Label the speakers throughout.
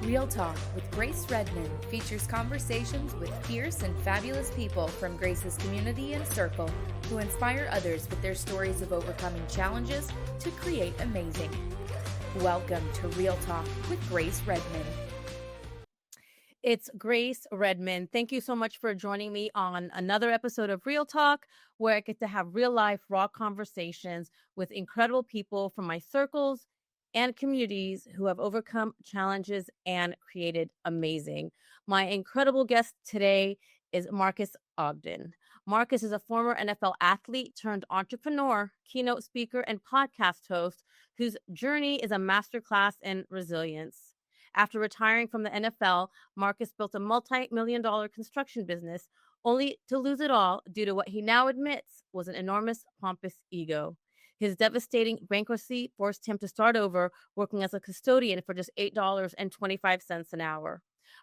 Speaker 1: Real Talk with Grace Redman features conversations with fierce and fabulous people from Grace's community and circle who inspire others with their stories of overcoming challenges to create amazing. Welcome to Real Talk with Grace Redman.
Speaker 2: It's Grace Redman. Thank you so much for joining me on another episode of Real Talk, where I get to have real life, raw conversations with incredible people from my circles and communities who have overcome challenges and created amazing. My incredible guest today is Marques Ogden. Marques is a former NFL athlete turned entrepreneur, keynote speaker, and podcast host whose journey is a masterclass in resilience. After retiring from the NFL, Marques built a multi-million-dollar construction business, only to lose it all due to what he now admits was an enormous, pompous ego. His devastating bankruptcy forced him to start over, working as a custodian for just $8.25 an hour.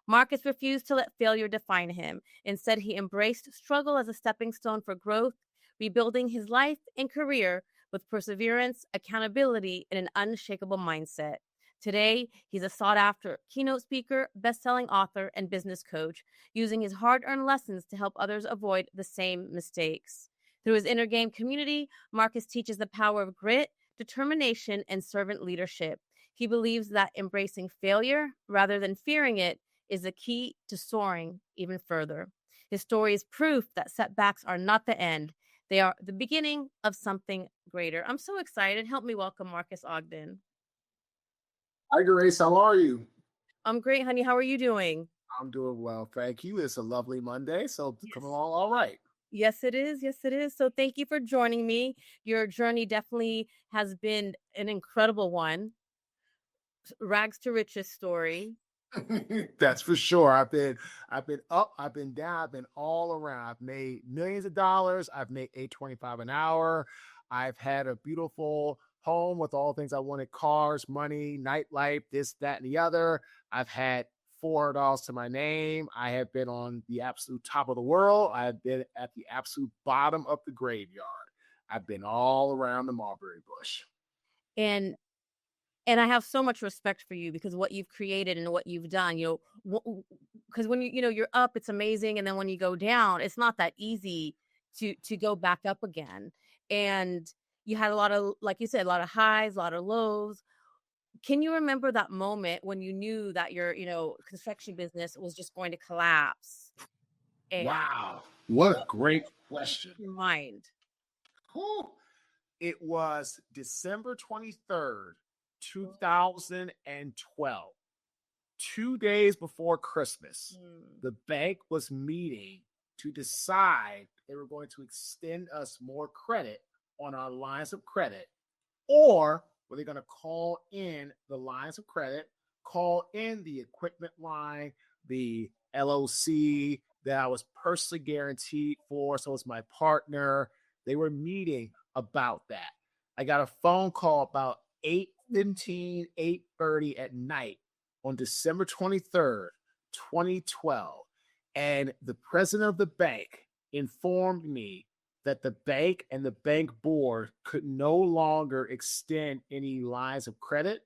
Speaker 2: Marques refused to let failure define him. Instead, he embraced struggle as a stepping stone for growth, rebuilding his life and career with perseverance, accountability, and an unshakable mindset. Today, he's a sought-after keynote speaker, best-selling author, and business coach, using his hard-earned lessons to help others avoid the same mistakes. Through his Inner Game community, Marques teaches the power of grit, determination, and servant leadership. He believes that embracing failure, rather than fearing it, is the key to soaring even further. His story is proof that setbacks are not the end. They are the beginning of something greater. I'm so excited. Help me welcome Marques Ogden.
Speaker 3: Hi, Grace. How are you?
Speaker 2: I'm great, honey. How are you doing?
Speaker 3: I'm doing well. Thank you. It's a lovely Monday, so come along all right.
Speaker 2: Yes, it is. Yes, it is. So thank you for joining me. Your journey definitely has been an incredible one. Rags to riches story.
Speaker 3: That's for sure. I've been up, I've been down, I've been all around. I've made millions of dollars. I've made $8.25 an hour. I've had a beautiful home with all the things I wanted: cars, money, nightlife, this, that, and the other. I've had $4 to my name. I have been on the absolute top of the world. I have been at the absolute bottom of the graveyard. I've been all around the mulberry bush.
Speaker 2: And I have so much respect for you because what you've created and what you've done, because when you're up, it's amazing. And then when you go down, it's not that easy to go back up again. And you had a lot of, like you said, a lot of highs, a lot of lows. Can you remember that moment when you knew that your, construction business was just going to collapse?
Speaker 3: Wow. What a great question.
Speaker 2: Your mind.
Speaker 3: It was December 23rd, 2012. 2 days before Christmas. The bank was meeting to decide they were going to extend us more credit on our lines of credit, or were they going to call in the lines of credit, call in the equipment line, the LOC that I was personally guaranteed for, so it's my partner. They were meeting about that. I got a phone call about 8:15, 8:30 at night on December 23rd, 2012, and the president of the bank informed me that the bank and the bank board could no longer extend any lines of credit,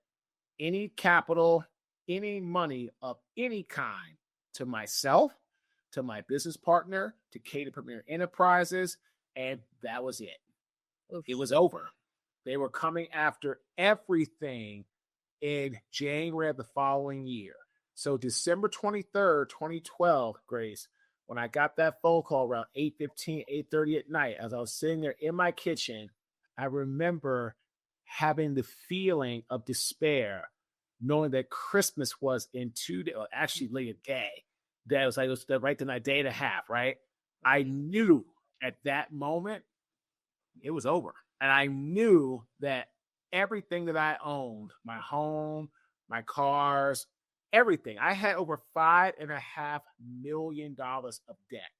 Speaker 3: any capital, any money of any kind to myself, to my business partner, to Cater Premier Enterprises, and that was it. Oof. It was over. They were coming after everything in January of the following year. So December 23rd, 2012, Grace, when I got that phone call around 8:15, 8:30 at night, as I was sitting there in my kitchen, I remember having the feeling of despair, knowing that Christmas was in 2 days, or actually late a day. That was like, it was right then, a day and a half, right? I knew at that moment it was over. And I knew that everything that I owned, my home, my cars, everything, I had over $5.5 million of debt.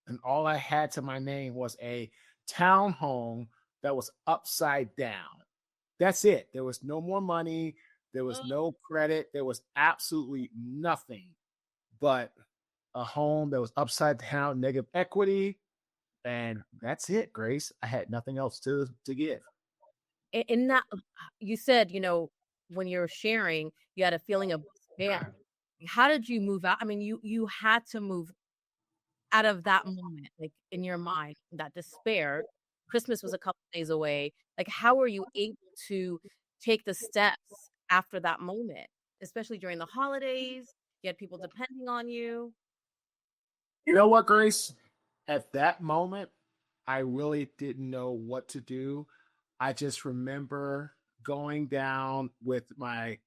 Speaker 3: And all I had to my name was a townhome that was upside down. That's it. There was no more money. There was no credit. There was absolutely nothing but a home that was upside down, negative equity. And that's it, Grace. I had nothing else to give.
Speaker 2: And that, you said, when you're sharing, you had a feeling of Yeah. How did you move out? I mean, you had to move out of that moment, like, in your mind, that despair. Christmas was a couple days away. Like, how were you able to take the steps after that moment, especially during the holidays? You had people depending on you.
Speaker 3: You know what, Grace? At that moment, I really didn't know what to do. I just remember going down with my,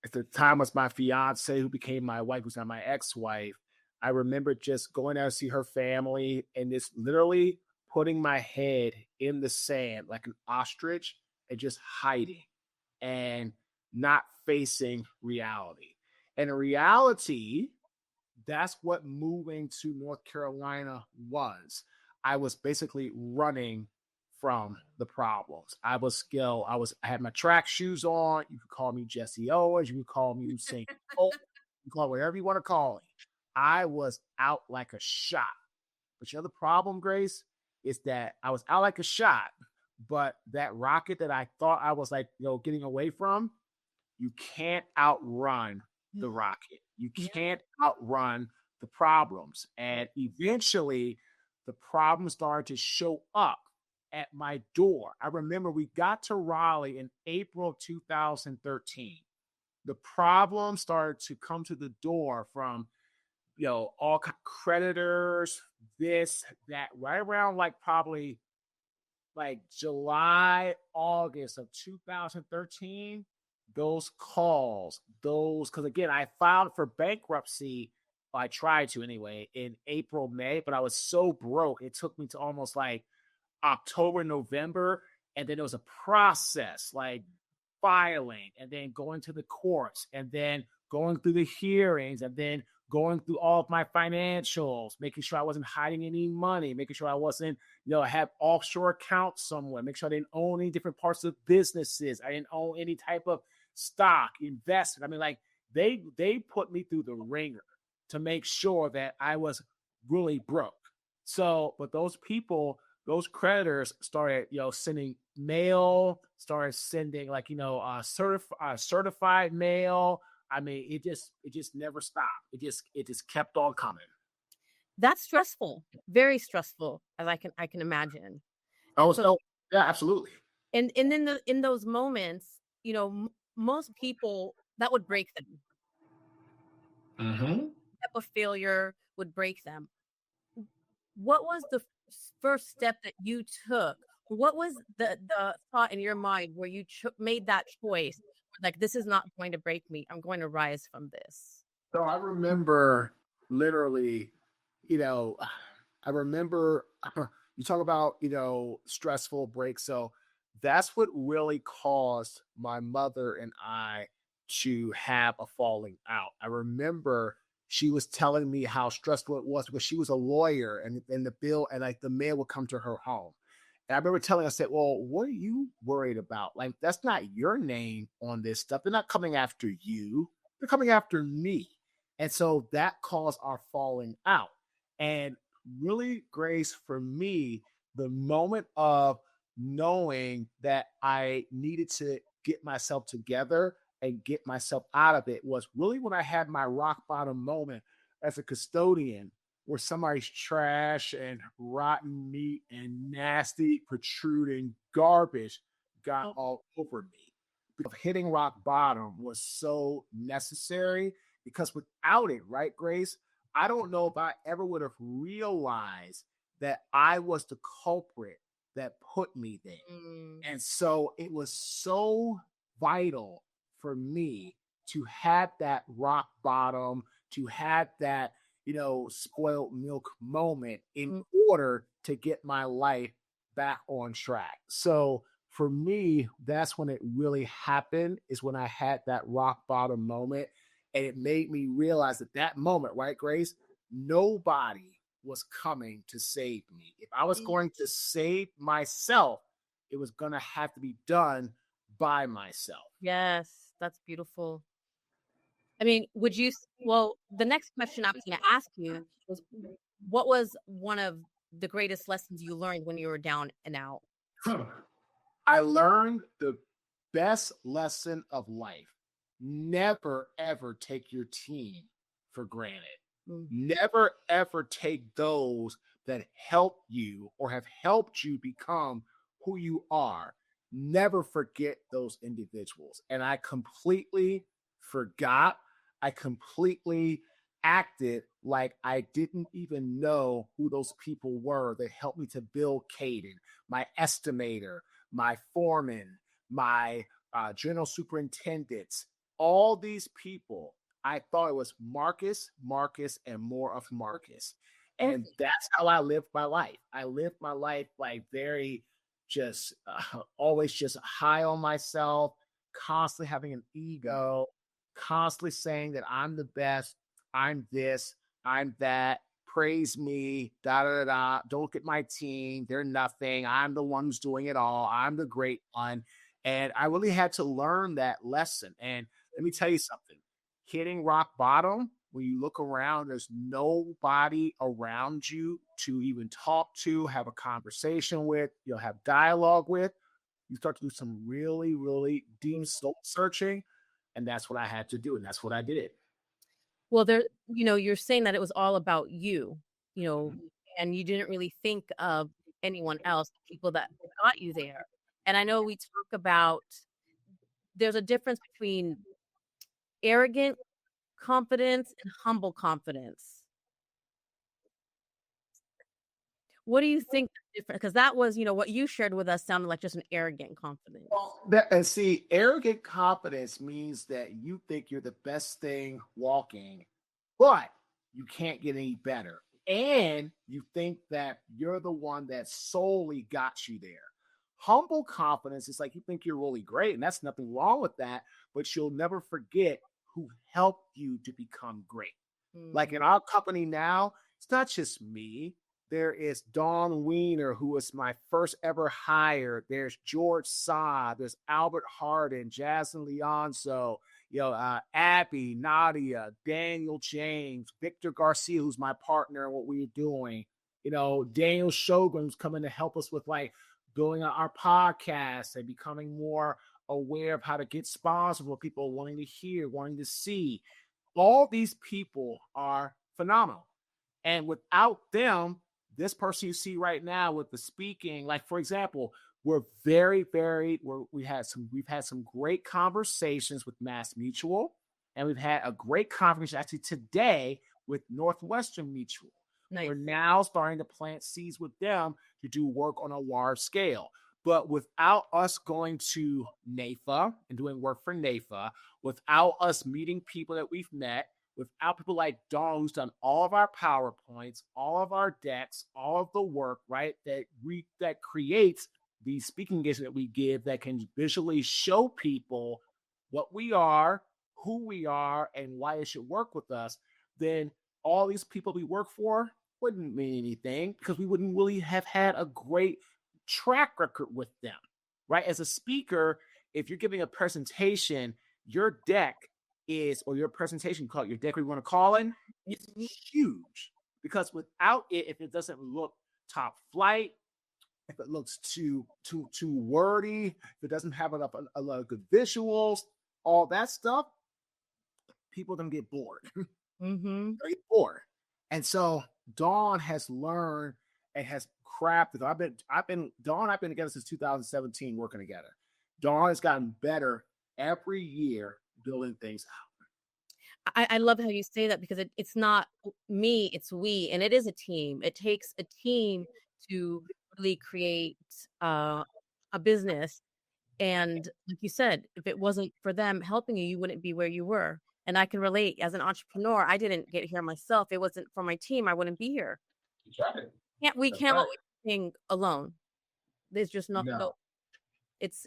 Speaker 3: at the time was my fiance, who became my wife, who's now my ex-wife. I remember just going down to see her family and just literally putting my head in the sand like an ostrich and just hiding and not facing reality. And in reality, that's what moving to North Carolina was. I was basically running from the problems. I had my track shoes on. You could call me Jesse Owens, you could call me Usain Bolt, you can call it whatever you want to call me. I was out like a shot. But you know the problem, Grace, is that I was out like a shot, but that rocket that I thought I was like, getting away from, you can't outrun the rocket. You
Speaker 2: Yeah.
Speaker 3: can't outrun the problems. And eventually, the problems started to show up at my door. I remember we got to Raleigh in April of 2013. The problem started to come to the door from, all creditors, this, that, right around like probably like July, August of 2013, those calls, because again, I filed for bankruptcy. I tried to anyway in April, May, but I was so broke. It took me to almost like October, November. And then it was a process like filing and then going to the courts and then going through the hearings and then going through all of my financials, making sure I wasn't hiding any money, making sure I wasn't, have offshore accounts somewhere, make sure I didn't own any different parts of businesses. I didn't own any type of stock investment. I mean, like they put me through the ringer to make sure that I was really broke. So, but those people, those creditors started, sending mail, started sending like, certified mail. I mean, it just never stopped. It just kept on coming.
Speaker 2: That's stressful, very stressful, as I can imagine.
Speaker 3: Oh,
Speaker 2: So,
Speaker 3: so yeah, absolutely.
Speaker 2: and in those moments, most people, that would break them.
Speaker 3: Mm-hmm.
Speaker 2: Type of failure would break them. What was the first step that you took? What was the thought in your mind where you made that choice? Like, this is not going to break me. I'm going to rise from this.
Speaker 3: So I remember literally, you know, I remember you talk about, stressful breaks. So that's what really caused my mother and I to have a falling out. I remember she was telling me how stressful it was because she was a lawyer and the bill and like the mail would come to her home. And I remember telling her, I said, well, what are you worried about? Like, that's not your name on this stuff. They're not coming after you. They're coming after me. And so that caused our falling out. And really, Grace, for me, the moment of knowing that I needed to get myself together and get myself out of it was really when I had my rock bottom moment as a custodian where somebody's trash and rotten meat and nasty protruding garbage got all over me. Because hitting rock bottom was so necessary because without it, right, Grace, I don't know if I ever would have realized that I was the culprit that put me there. And so it was so vital for me to have that rock bottom, to have that, spoiled milk moment in order to get my life back on track. So for me, that's when it really happened, is when I had that rock bottom moment. And it made me realize at that moment, right, Grace, nobody was coming to save me. If I was going to save myself, it was going to have to be done by myself.
Speaker 2: Yes, that's beautiful. I mean, the next question I was going to ask you was, what was one of the greatest lessons you learned when you were down and out?
Speaker 3: I learned the best lesson of life never, ever take your team for granted.
Speaker 2: Mm.
Speaker 3: Never, ever take those that help you or have helped you become who you are. Never forget those individuals. And I completely forgot. I completely acted like I didn't even know who those people were that helped me to build Caden, my estimator, my foreman, my general superintendents, all these people. I thought it was Marcus, Marcus, and more of Marcus. And that's how I lived my life. I lived my life like very just always just high on myself, constantly having an ego, constantly saying that I'm the best, I'm this, I'm that, praise me, da da da. Don't look at my team, they're nothing. I'm the one who's doing it all. I'm the great one. And I really had to learn that lesson. And let me tell you something, hitting rock bottom, when you look around, there's nobody around you to even talk to, have a conversation with, you'll have dialogue with. You start to do some really, really deep soul searching. And that's what I had to do. And that's what I did.
Speaker 2: Well, you're saying that it was all about you, and you didn't really think of anyone else, people that got you there. And I know we talk about there's a difference between arrogant confidence and humble confidence. What do you think the difference? Because that was, what you shared with us sounded like just an arrogant confidence.
Speaker 3: Well, and see, arrogant confidence means that you think you're the best thing walking, but you can't get any better. And you think that you're the one that solely got you there. Humble confidence is like you think you're really great, and that's nothing wrong with that, but you'll never forget who helped you to become great. Like in our company now, it's not just me. There is Dawn Wiener, who was my first ever hire. There's George Saad. There's Albert Harden, Jasmine Leonzo, Abby, Nadia, Daniel James, Victor Garcia, who's my partner in what we're doing. Daniel Shogun's coming to help us with like building our podcast and becoming more aware of how to get sponsors, what people are wanting to hear, wanting to see. All these people are phenomenal. And without them, this person you see right now with the speaking, like for example, we've had some great conversations with Mass Mutual, and we've had a great conversation actually today with Northwestern Mutual. Nice. We're now starting to plant seeds with them to do work on a large scale. But without us going to NAFA and doing work for NAFA, without us meeting people that we've met, without people like Dawn, who's done all of our PowerPoints, all of our decks, all of the work, right, that creates these speaking engagements that we give that can visually show people what we are, who we are, and why it should work with us, then all these people we work for wouldn't mean anything because we wouldn't really have had a great track record with them, right? As a speaker, if you're giving a presentation, your deck or your presentation, call it your deck, we want to call it, it's huge because without it, if it doesn't look top flight, if it looks too wordy, if it doesn't have a lot of good visuals, all that stuff, people don't get bored. They get bored. And so Dawn has learned and has crafted. Dawn, I've been together since 2017 working together. Dawn has gotten better every year building things out.
Speaker 2: I love how you say that because it's not me, it's we, and it is a team. It takes a team to really create a business. And like you said, if it wasn't for them helping you, you wouldn't be where you were. And I can relate as an entrepreneur. I didn't get here myself. It wasn't for my team. I wouldn't be here. We can't do anything alone. There's just nothing. No. It's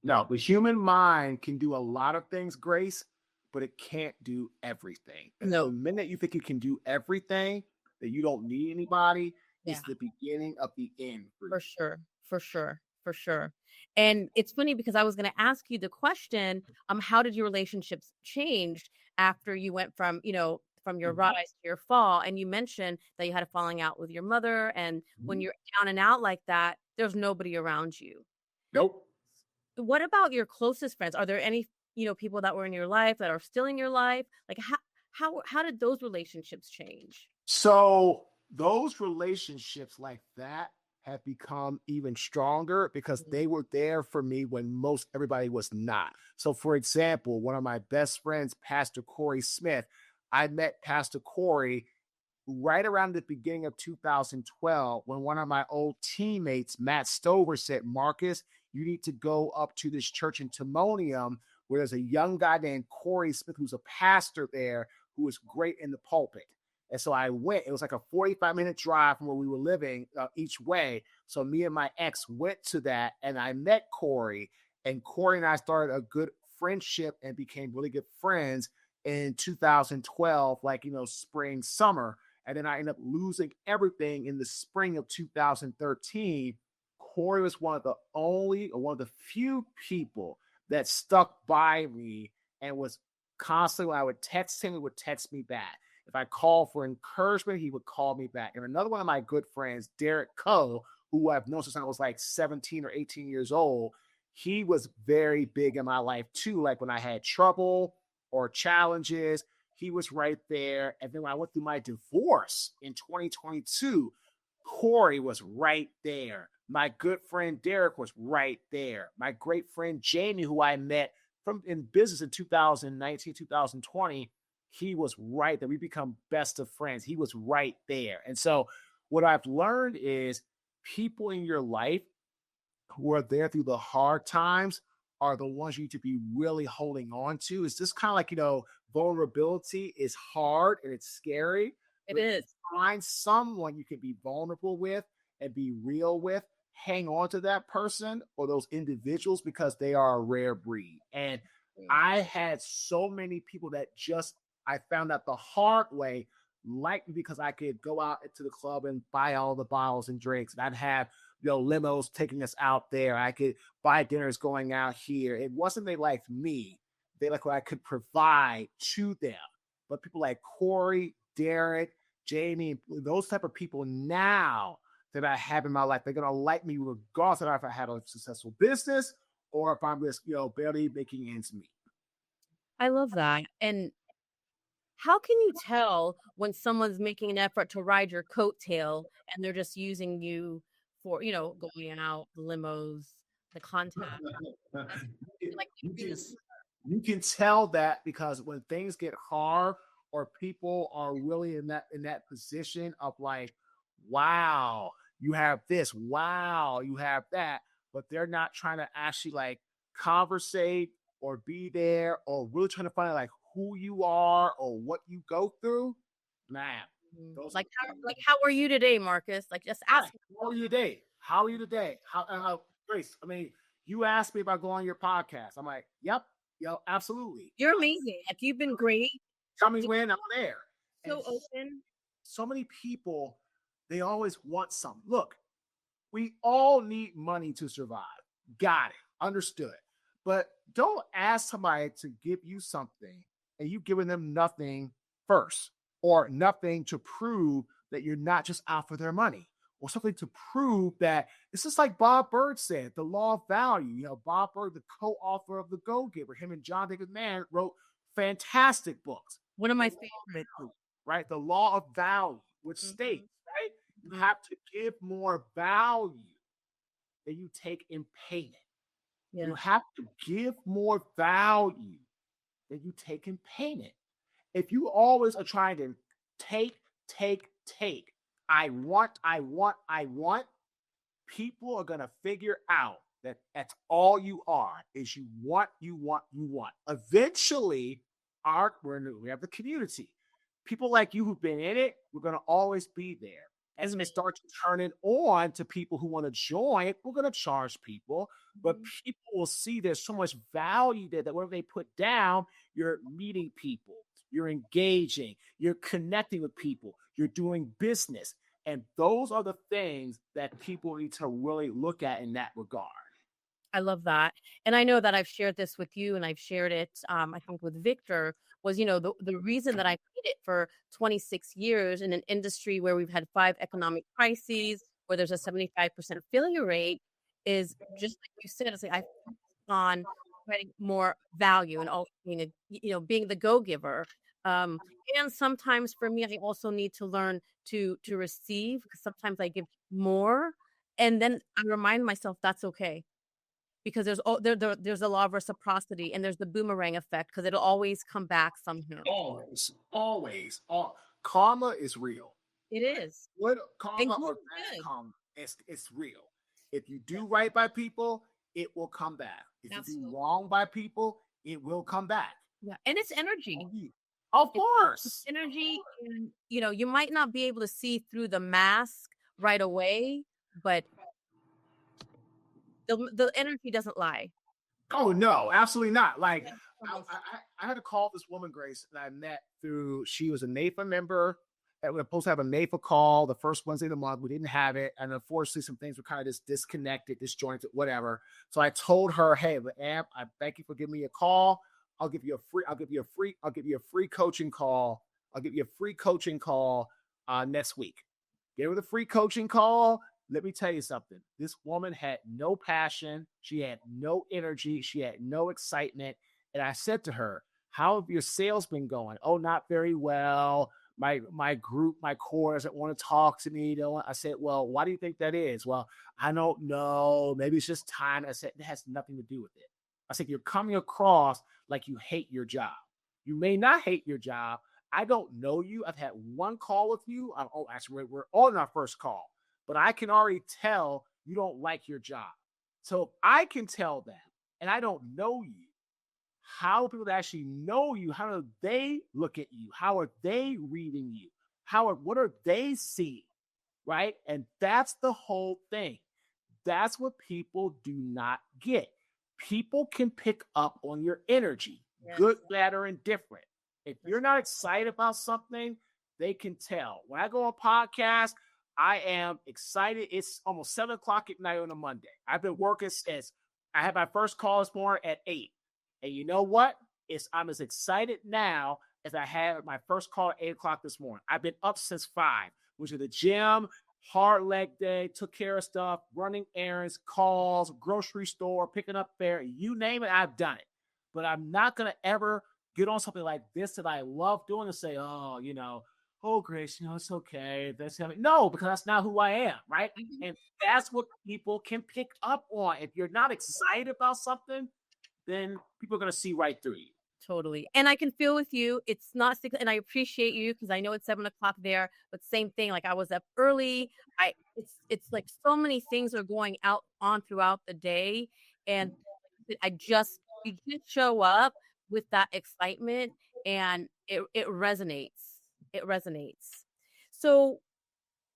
Speaker 3: no, the human mind can do a lot of things, Grace, but it can't do everything.
Speaker 2: No.
Speaker 3: The minute you think you can do everything, that you don't need anybody, is the beginning of the end.
Speaker 2: For sure. And it's funny because I was going to ask you the question, how did your relationships change after you went from your rise to your fall? And you mentioned that you had a falling out with your mother. And when you're down and out like that, there's nobody around you.
Speaker 3: Nope.
Speaker 2: What about your closest friends? Are there any people that were in your life that are still in your life? Like how did those relationships change?
Speaker 3: So those relationships like that have become even stronger because they were there for me when most everybody was not. So, for example, one of my best friends, Pastor Corey Smith, I met Pastor Corey right around the beginning of 2012 when one of my old teammates, Matt Stover, said, Marcus, you need to go up to this church in Timonium where there's a young guy named Corey Smith who's a pastor there who is great in the pulpit. And so I went. It was like a 45-minute drive from where we were living each way. So me and my ex went to that, and I met Corey. And Corey and I started a good friendship and became really good friends in 2012, spring, summer. And then I ended up losing everything in the spring of 2013. Corey was one of the few people that stuck by me and was constantly, when I would text him, he would text me back. If I called for encouragement, he would call me back. And another one of my good friends, Derek Coe, who I've known since I was like 17 or 18 years old, he was very big in my life too. Like when I had trouble or challenges, he was right there. And then when I went through my divorce in 2022, Corey was right there. My good friend Derek was right there. My great friend Jamie, who I met in business in 2019, 2020, he was right there. We become best of friends. He was right there. And so what I've learned is people in your life who are there through the hard times are the ones you need to be really holding on to. It's just kind of like, vulnerability is hard and it's scary.
Speaker 2: It is.
Speaker 3: Find someone you can be vulnerable with and be real with. Hang on to that person or those individuals because they are a rare breed. And I had so many people that I found out the hard way liked me because I could go out to the club and buy all the bottles and drinks. And I'd have limos taking us out there. I could buy dinners going out here. It wasn't they liked me. They liked what I could provide to them. But people like Corey, Derek, Jamie, those type of people now that I have in my life, they're going to like me regardless of if I had a successful business or if I'm just, barely making ends meet.
Speaker 2: I love that. And how can you tell when someone's making an effort to ride your coattail and they're just using you for, going out, the limos, the contact?
Speaker 3: You can tell that because when things get hard or people are really in that position of like, wow, you have this, wow, you have that, but they're not trying to actually like conversate or be there or really trying to find like who you are or what you go through. Man,
Speaker 2: how are you today, Marcus? Like just ask.
Speaker 3: How are you today? How are you today? Grace, I mean, you asked me about going on your podcast. I'm like, yep, absolutely.
Speaker 2: You're amazing. Like you've been great.
Speaker 3: Tell me when I'm there.
Speaker 2: So open.
Speaker 3: So many people, they always want something. Look, we all need money to survive. Got it. Understood. But don't ask somebody to give you something and you giving them nothing first or nothing to prove that you're not just out for their money or something to prove that it's just like Bob Bird said, the law of value. Bob Bird, the co-author of The Go-Giver, him and John David Mann wrote fantastic books.
Speaker 2: One of my favorites.
Speaker 3: Right? The law of value, which states, right? You have to give more value than you take in payment. Yeah. You have to give more value than you take in payment. If you always are trying to take, I want, people are going to figure out that that's all you are, is you want. Eventually, we have the community. People like you who've been in it, we're going to always be there. As we start to turn it on to people who want to join, we're going to charge people. But people will see there's so much value there that whatever they put down, you're meeting people, you're engaging, you're connecting with people, you're doing business. And those are the things that people need to really look at in that regard.
Speaker 2: I love that. And I know that I've shared this with you and I've shared it, I think with Victor, was, the reason that I made it for 26 years in an industry where we've had 5 economic crises, where there's a 75% failure rate, is just like you said, it's like I focus on providing more value and also being the go-giver. And sometimes for me, I also need to learn to receive, because sometimes I give more, and then I remind myself that's okay, because there's a law of reciprocity, and there's the boomerang effect, because it'll always come back somehow.
Speaker 3: Always. Karma is real.
Speaker 2: It is.
Speaker 3: What
Speaker 2: And
Speaker 3: karma
Speaker 2: good
Speaker 3: or
Speaker 2: is
Speaker 3: bad
Speaker 2: good.
Speaker 3: karma? It's real. If you do right by people, it will come back. If you do wrong by people, it will come back.
Speaker 2: Yeah, and it's energy.
Speaker 3: Of
Speaker 2: It's
Speaker 3: course.
Speaker 2: energy, and you might not be able to see through the mask right away, but the energy doesn't lie.
Speaker 3: Oh no, absolutely not. Like
Speaker 2: Yeah.
Speaker 3: I had to call this woman, Grace, that I met through. She was a NAFA member. And we were supposed to have a NAFA call the first Wednesday of the month. We didn't have it, and unfortunately, some things were kind of just disconnected, disjointed, whatever. So I told her, "Hey, Amp, I thank you for giving me a call. I'll give you a free coaching call. I'll give you a free coaching call next week." Gave her the free coaching call. Let me tell you something. This woman had no passion. She had no energy. She had no excitement. And I said to her, "How have your sales been going?" "Oh, not very well. My group, my core doesn't want to talk to me." I said, "Well, why do you think that is?" "Well, I don't know. Maybe it's just time." I said, "It has nothing to do with it." I said, "You're coming across like you hate your job. You may not hate your job. I don't know you. I've had one call with you. Actually, we're on our first call, but I can already tell you don't like your job. So if I can tell that, and I don't know you, how do people that actually know you, how do they look at you? How are they reading you? What are they seeing? Right? And that's the whole thing. That's what people do not get. People can pick up on your energy, good, bad, or indifferent. If you're not excited about something, they can tell. When I go on podcast, I am excited. It's almost 7:00 at night on a Monday. I've been working since I had my first call this morning at 8. And you know what? I'm as excited now as I had my first call at 8:00 this morning. I've been up since 5, went to the gym, hard leg day, took care of stuff, running errands, calls, grocery store, picking up fare, you name it, I've done it. But I'm not going to ever get on something like this that I love doing and say, "Oh, oh, Grace, it's okay." No, because that's not who I am, right? And that's what people can pick up on. If you're not excited about something, then people are going to see right through you.
Speaker 2: Totally. And I can feel with you. It's not 6, and I appreciate you, because I know it's 7:00 there, but same thing. Like, I was up early. It's like so many things are going on throughout the day. And you just show up with that excitement, and it resonates. It resonates. So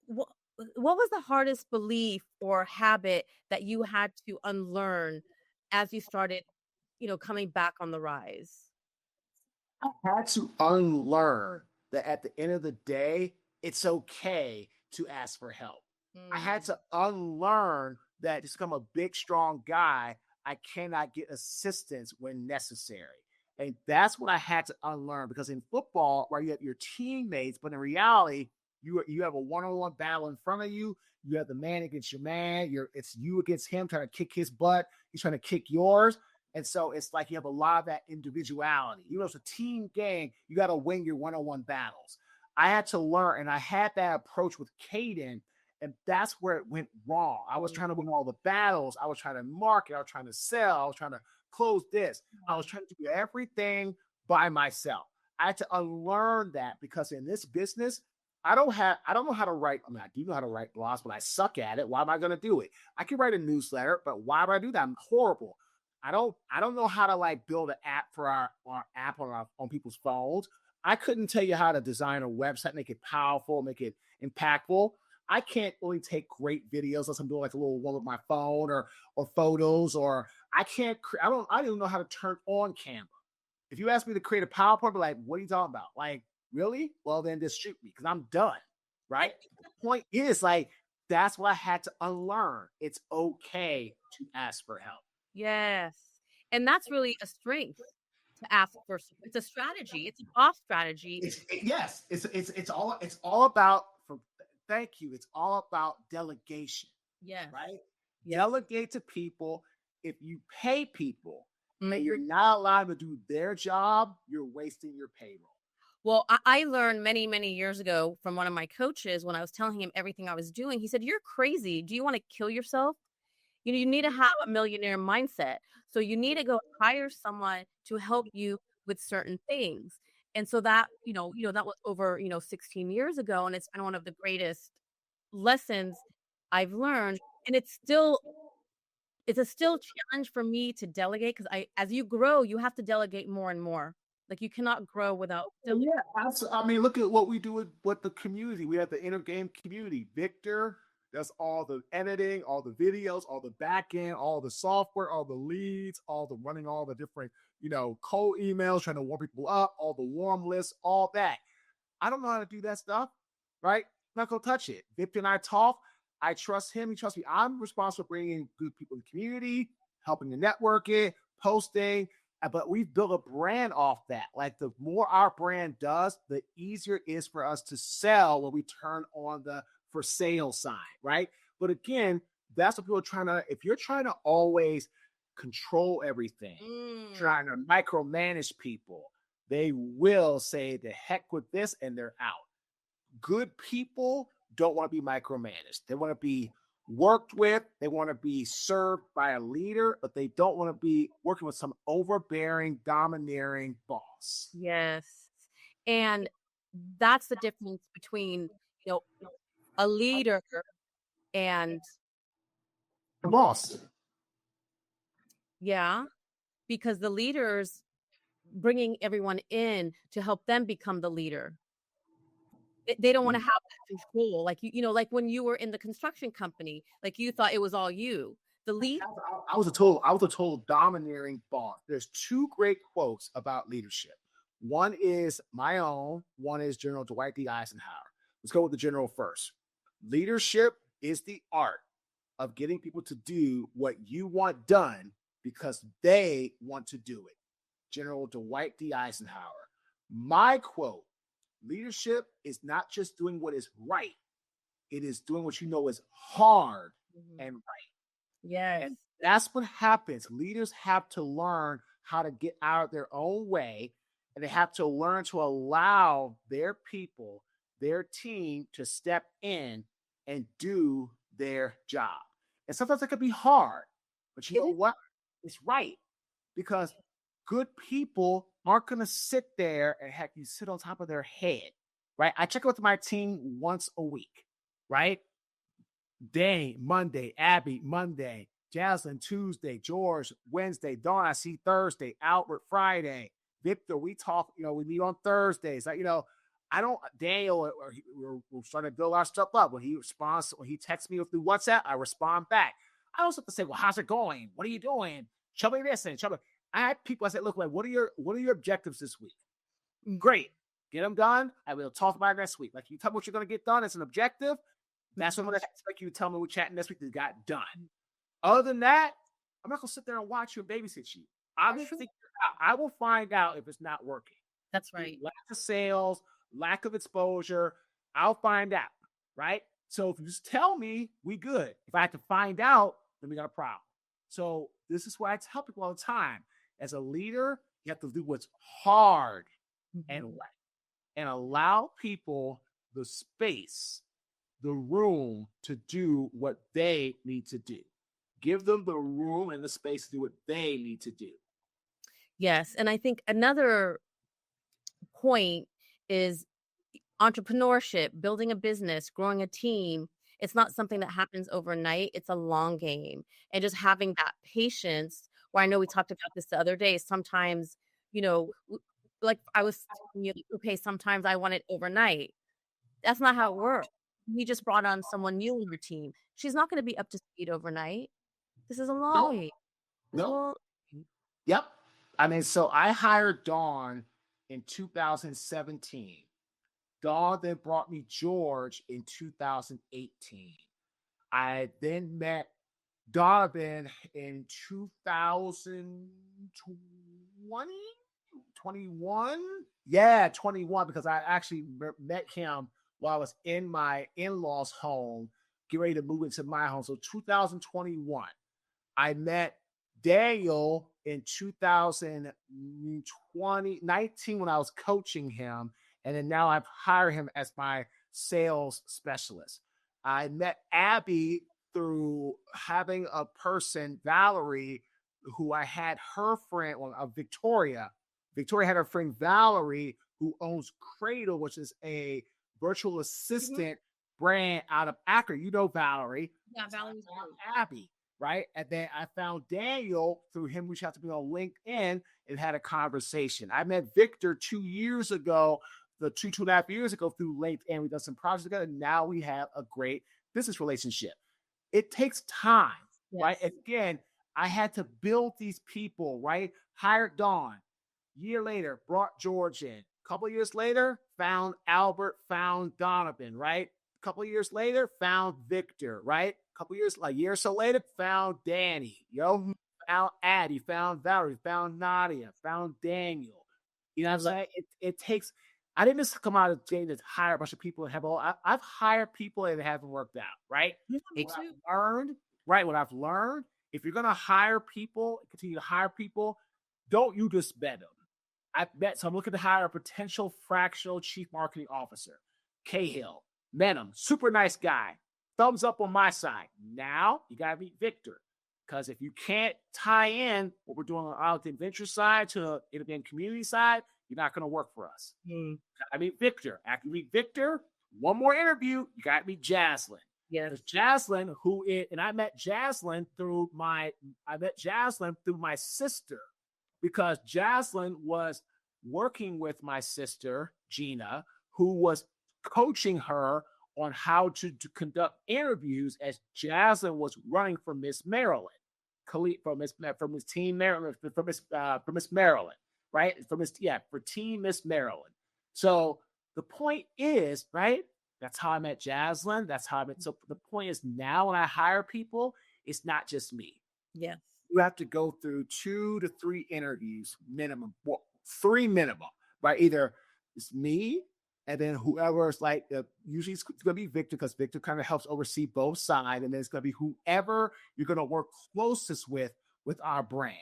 Speaker 2: what was the hardest belief or habit that you had to unlearn as you started, coming back on the rise?
Speaker 3: I had to unlearn that at the end of the day, it's okay to ask for help. I had to unlearn that to become a big, strong guy, I cannot get assistance when necessary. And that's what I had to unlearn, because in football, where you have your teammates, but in reality, you have a one-on-one battle in front of you. You have the man against your man. It's you against him, trying to kick his butt. He's trying to kick yours. And so it's like you have a lot of that individuality. It's a team game. You got to win your one-on-one battles. I had to learn, and I had that approach with Caden, and that's where it went wrong. I was trying to win all the battles. I was trying to market. I was trying to sell. I was trying to close this. I was trying to do everything by myself. I had to unlearn that, because in this business, I don't know how to write. I do know how to write blogs, but I suck at it. Why am I going to do it? I can write a newsletter, but why would I do that? I'm horrible. I don't know how to build an app for our app on people's phones. I couldn't tell you how to design a website, make it powerful, make it impactful. I can't really take great videos unless I'm doing a little one with my phone or photos, or I don't even know how to turn on Canva. If you ask me to create a PowerPoint, I'd be like, "What are you talking about? Really?" Well, then just shoot me, because I'm done. Right? The point is, that's what I had to unlearn. It's okay to ask for help.
Speaker 2: Yes. And that's really a strength, to ask for. It's a strategy. It's an off strategy.
Speaker 3: It's all about, thank you. It's all about delegation.
Speaker 2: Yes.
Speaker 3: Right? Yes. Delegate to people. If you pay people, and you're not allowed to do their job, you're wasting your payroll.
Speaker 2: Well, I learned many, many years ago from one of my coaches when I was telling him everything I was doing. He said, "You're crazy. Do you want to kill yourself? You need to have a millionaire mindset. So you need to go hire someone to help you with certain things." And so that, that was over, 16 years ago. And it's been one of the greatest lessons I've learned. And it's a still challenge for me to delegate because as you grow, you have to delegate more and more. Like you cannot grow without delegating.
Speaker 3: Yeah, absolutely. I mean, look at what we do with the community. We have the inner game community. Victor does all the editing, all the videos, all the back end, all the software, all the leads, all the running, all the different, cold emails, trying to warm people up, all the warm lists, all that. I don't know how to do that stuff, right? I'm not gonna touch it. Victor and I talk. I trust him. He trusts me. I'm responsible for bringing good people in the community, helping the networking, posting. But we've built a brand off that. Like the more our brand does, the easier it is for us to sell when we turn on the for sale side, right? But again, that's what people are trying to, if you're trying to always control everything, trying to micromanage people, they will say the heck with this and they're out. Good people don't want to be micromanaged. They want to be worked with. They want to be served by a leader, but they don't want to be working with some overbearing, domineering boss.
Speaker 2: Yes. And that's the difference between, a leader and
Speaker 3: the boss.
Speaker 2: Yeah, because the leaders bringing everyone in to help them become the leader. They don't want to have that control. Like, like when you were in the construction company, like you thought it was all you. The lead.
Speaker 3: I was a total domineering boss. There's two great quotes about leadership. One is my own. One is General Dwight D. Eisenhower. Let's go with the general first. Leadership is the art of getting people to do what you want done because they want to do it. General Dwight D. Eisenhower. My quote, leadership is not just doing what is right. It is doing what you know is hard and right.
Speaker 2: Yes.
Speaker 3: And that's what happens. Leaders have to learn how to get out of their own way, and they have to learn to allow their people, their team to step in and do their job. And sometimes it can be hard, but you know what? It's right, because good people aren't going to sit there and heck, you sit on top of their head, right? I check with my team once a week, right? Day, Monday, Abby, Monday, Jaslyn, Tuesday, George, Wednesday, Dawn, I see Thursday, Albert, Friday, Victor, we talk, we meet on Thursdays. Like, Daniel, we're starting to build our stuff up. When he texts me through WhatsApp, I respond back. I also have to say, well, how's it going? What are you doing? Show me this and show me. I had people, I said, look, what are your objectives this week? Great. Get them done. I will talk about it next week. Like, you tell me what you're going to get done. It's an objective. That's what I'm going to expect you to tell me we're chatting next week that got done. Other than that, I'm not going to sit there and watch you and babysit you. I will find out if it's not working.
Speaker 2: That's right.
Speaker 3: Lack of sales, lack of exposure. I'll find out, right? So if you just tell me, we good. If I have to find out, then we got a problem. So this is why I tell people all the time. As a leader, you have to do what's hard and right, and allow people the space, the room to do what they need to do. Give them the room and the space to do what they need to do.
Speaker 2: Yes. And I think another point is entrepreneurship, building a business, growing a team. It's not something that happens overnight. It's a long game. And just having that patience, where I know we talked about this the other day, sometimes, like I was telling you, okay, sometimes I want it overnight. That's not how it works. We just brought on someone new on your team. She's not going to be up to speed overnight. This is a long way.
Speaker 3: No. Yep. I mean, so I hired Dawn in 2017. Dawn then brought me George in 2018. I then met Donovan in 2020, 21. Yeah, 21, because I actually met him while I was in my in-laws' home, getting ready to move into my home. So 2021, I met Daniel in 2019 when I was coaching him. And then now I've hired him as my sales specialist. I met Abby through having a person, Valerie, who I had her friend, Victoria. Victoria had her friend Valerie, who owns Cradle, which is a virtual assistant brand out of Akron. You know Valerie.
Speaker 2: Yeah, Valerie's
Speaker 3: Abby, right? And then I found Daniel through him, reached out to me on LinkedIn and had a conversation. I met Victor 2 years ago, two and a half years ago through LinkedIn. We've done some projects together. Now we have a great business relationship. It takes time, right? Again, I had to build these people, right? Hired Dawn. Year later, brought George in. A couple of years later, found Albert, found Donovan, right? A couple of years later, found Victor, right? A couple of years, like a year or so later, found Danny, found Addie, found Valerie, found Nadia, found Daniel. You know what I'm saying? It takes, I didn't just come out of Jane to hire a bunch of people and have I've hired people and it hasn't worked out, right? What I've learned, if you're going to hire people, continue to hire people, don't you just bet them. So I'm looking to hire a potential fractional chief marketing officer. Cahill, met him, super nice guy. Thumbs up on my side. Now you got to meet Victor. Because if you can't tie in what we're doing on our venture side to the community side, you're not going to work for us. I meet Victor. After you meet Victor, one more interview, you got to meet Jaslyn.
Speaker 2: Yes.
Speaker 3: Jaslyn, I met Jaslyn through my sister, because Jaslyn was working with my sister, Gina, who was coaching her on how to conduct interviews as Jaslyn was running for Miss Maryland, from Miss Maryland, right? For Team Miss Maryland. So the point is, right? That's how I met Jaslyn. So the point is, now when I hire people, it's not just me.
Speaker 2: Yes.
Speaker 3: You have to go through 2 to 3 interviews minimum, 3 minimum, right? Either it's me, and then whoever's usually it's going to be Victor, because Victor kind of helps oversee both sides. And then it's going to be whoever you're going to work closest with our brand.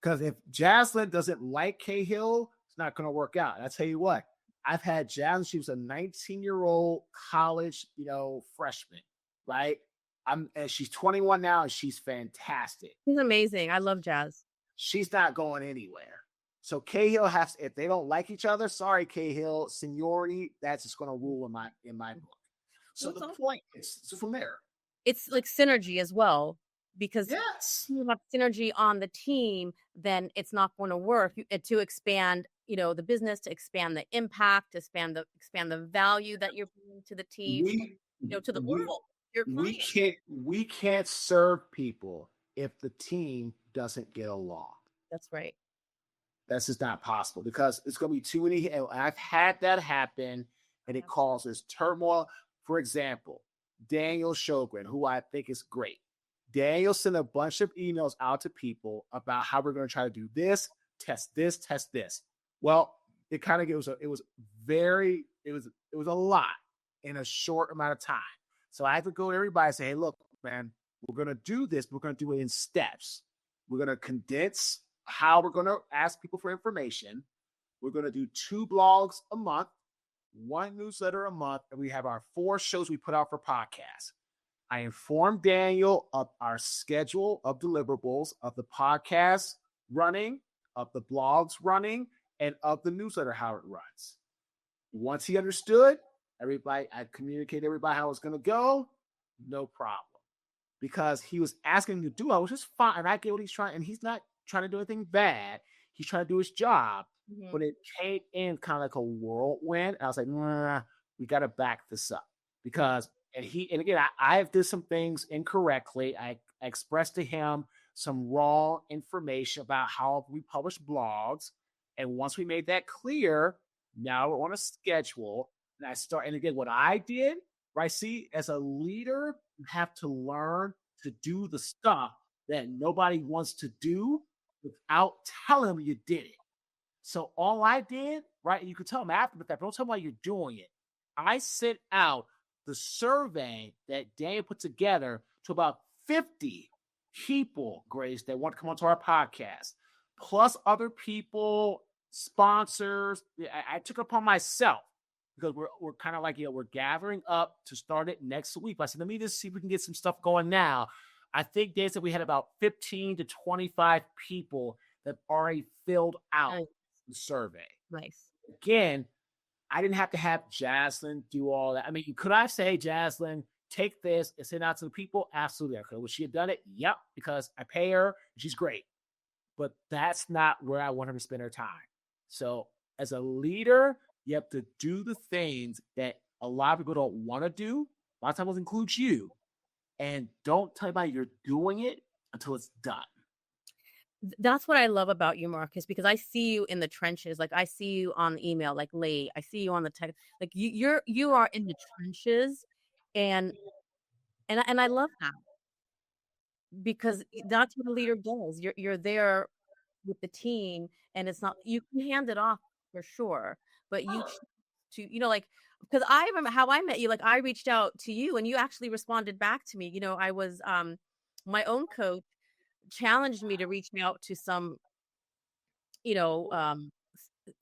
Speaker 3: Because if Jaslyn doesn't like Cahill, it's not going to work out. And I tell you what, I've had Jaslyn. She was a 19-year-old college, freshman, right? And she's 21 now, and she's fantastic.
Speaker 2: She's amazing. I love Jazz.
Speaker 3: She's not going anywhere. So Cahill if they don't like each other, sorry, Cahill, seniority, that's just going to rule in my book. So the point is, from there,
Speaker 2: it's like synergy as well, because
Speaker 3: yes,
Speaker 2: you have synergy on the team, then it's not going to work to expand, the business, to expand the impact, to expand the value that you're bringing to the team, to the world.
Speaker 3: We can't serve people if the team doesn't get along.
Speaker 2: That's right.
Speaker 3: That's just not possible, because it's going to be too many. And I've had that happen, and it causes turmoil. For example, Daniel Shogren, who I think is great. Daniel sent a bunch of emails out to people about how we're going to try to do this, test this, test this. Well, it was a lot in a short amount of time. So I have to go to everybody and say, hey, look, man, we're going to do this. We're going to do it in steps. We're going to condense how we're going to ask people for information. We're going to do 2 blogs a month, 1 newsletter a month, and we have our 4 shows we put out for podcasts. I informed Daniel of our schedule of deliverables, of the podcast running, of the blogs running, and of the newsletter, how it runs. Once he understood, I communicated everybody how it's going to go, no problem. Because he was asking me to do it, which is fine. And I get what he's trying, and he's not trying to do anything bad. He's trying to do his job. Mm-hmm. But it came in kind of like a whirlwind. And I was like, we got to back this up. Because, and again, I have did some things incorrectly. I expressed to him some wrong information about how we publish blogs. And once we made that clear, now we're on a schedule. And again, what I did, right? See, as a leader, you have to learn to do the stuff that nobody wants to do without telling them you did it. So all I did, right? You can tell them after the fact, but don't tell them why you're doing it. I sent out the survey that Daniel put together to about 50 people, Grace, that want to come onto our podcast. plus other people, sponsors. I took it upon myself because we're kind of like, we're gathering up to start it next week. I said, let me just see if we can get some stuff going now. I think they said we had about 15 to 25 people that already filled out the survey.
Speaker 2: Nice.
Speaker 3: Again, I didn't have to have Jaslyn do all that. I mean, could I say, Jaslyn, take this and send out to the people? Absolutely. Would she have done it? Yep, because I pay her and she's great. But that's not where I want her to spend her time. So as a leader, you have to do the things that a lot of people don't want to do. A lot of times it includes you. And don't tell anybody you're doing it until it's done.
Speaker 2: That's what I love about you, Marques, because I see you in the trenches. Like I see you on email, like late. I see you on the text. Like you are in the trenches, and I love that because that's what a leader does. You're there with the team, and it's not, you can hand it off for sure, but you to like, because I remember how I met you. Like I reached out to you, and you actually responded back to me. I was my own coach challenged me to reach out to some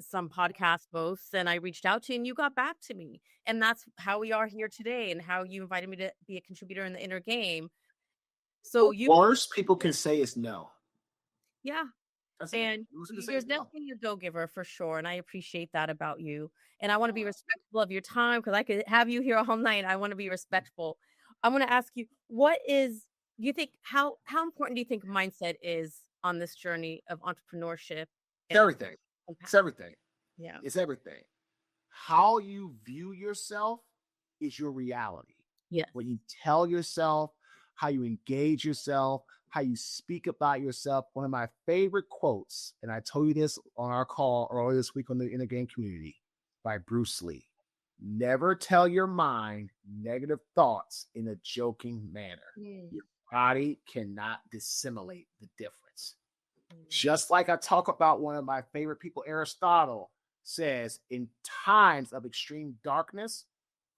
Speaker 2: some podcast hosts, and I reached out to you and you got back to me, and that's how we are here today and how you invited me to be a contributor in the inner game. So
Speaker 3: worst people can say is no.
Speaker 2: Yeah. And you're definitely a go-giver for sure, and I appreciate that about you. And I want to be respectful of your time because I could have you here all night. I want to be respectful. I want to ask you, you think how important do you think mindset is on this journey of entrepreneurship?
Speaker 3: It's everything. It's everything.
Speaker 2: Yeah.
Speaker 3: It's everything. How you view yourself is your reality.
Speaker 2: Yeah.
Speaker 3: What you tell yourself, how you engage yourself, how you speak about yourself. One of my favorite quotes, and I told you this on our call earlier this week on the Inner Game Community by Bruce Lee. Never tell your mind negative thoughts in a joking manner. Your body cannot dissimulate the difference. Just like I talk about one of my favorite people, Aristotle, says, in times of extreme darkness,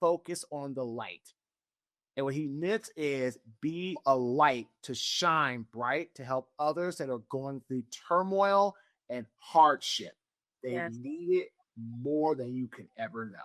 Speaker 3: focus on the light. And what he meant is be a light to shine bright to help others that are going through turmoil and hardship. They need it more than you can ever know.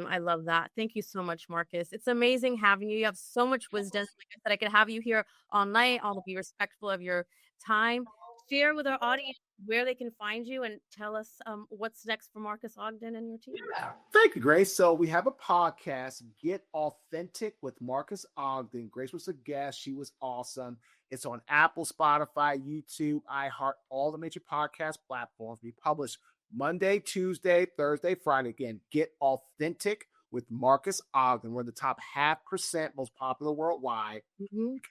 Speaker 2: I love that. Thank you so much, Marques. It's amazing having you. You have so much wisdom. Like I said, I could have you here all night. I'll be respectful of your time. Share with our audience where they can find you and tell us what's next for Marques Ogden and your team.
Speaker 3: Yeah, thank you, Grace. So we have a podcast, Get Authentic with Marques Ogden. Grace was a guest. She was awesome. It's on Apple, Spotify, YouTube, iHeart, all the major podcast platforms. We publish Monday, Tuesday, Thursday, Friday. Again, Get Authentic with Marques Ogden. We're the top 0.5% most popular worldwide.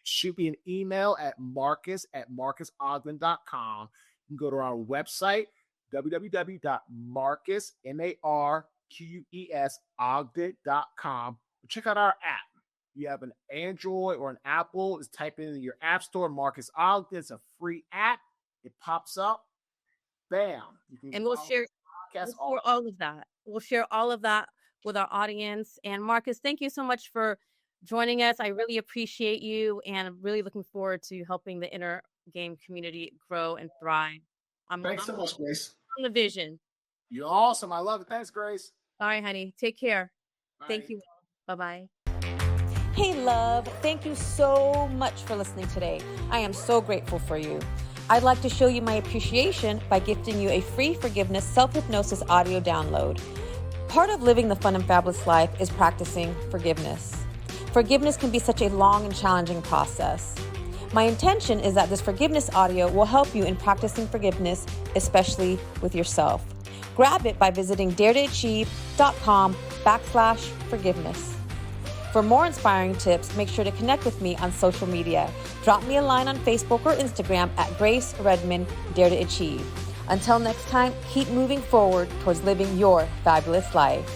Speaker 3: Shoot me an email at marcus@marcusogden.com. You can go to our website, www.marcusogden.com. Check out our app. You have an Android or an Apple, just type in your app store, Marques Ogden. It's a free app. It pops up. Bam.
Speaker 2: And we'll share all of that. We'll share all of that with our audience. And Marques, thank you so much for joining us. I really appreciate you, and I'm really looking forward to helping the Inner Game community grow and thrive.
Speaker 3: Thanks so much, Grace.
Speaker 2: On the vision.
Speaker 3: You're awesome. I love it. Thanks, Grace.
Speaker 2: All right, honey. Take care.
Speaker 3: Bye.
Speaker 2: Thank you. Bye-bye.
Speaker 4: Hey, love. Thank you so much for listening today. I am so grateful for you. I'd like to show you my appreciation by gifting you a free forgiveness self-hypnosis audio download. Part of living the fun and fabulous life is practicing forgiveness. Forgiveness can be such a long and challenging process. My intention is that this forgiveness audio will help you in practicing forgiveness, especially with yourself. Grab it by visiting daretoachieve.com/forgiveness. For more inspiring tips, make sure to connect with me on social media. Drop me a line on Facebook or Instagram at Grace Redman Dare to Achieve. Until next time, keep moving forward towards living your fabulous life.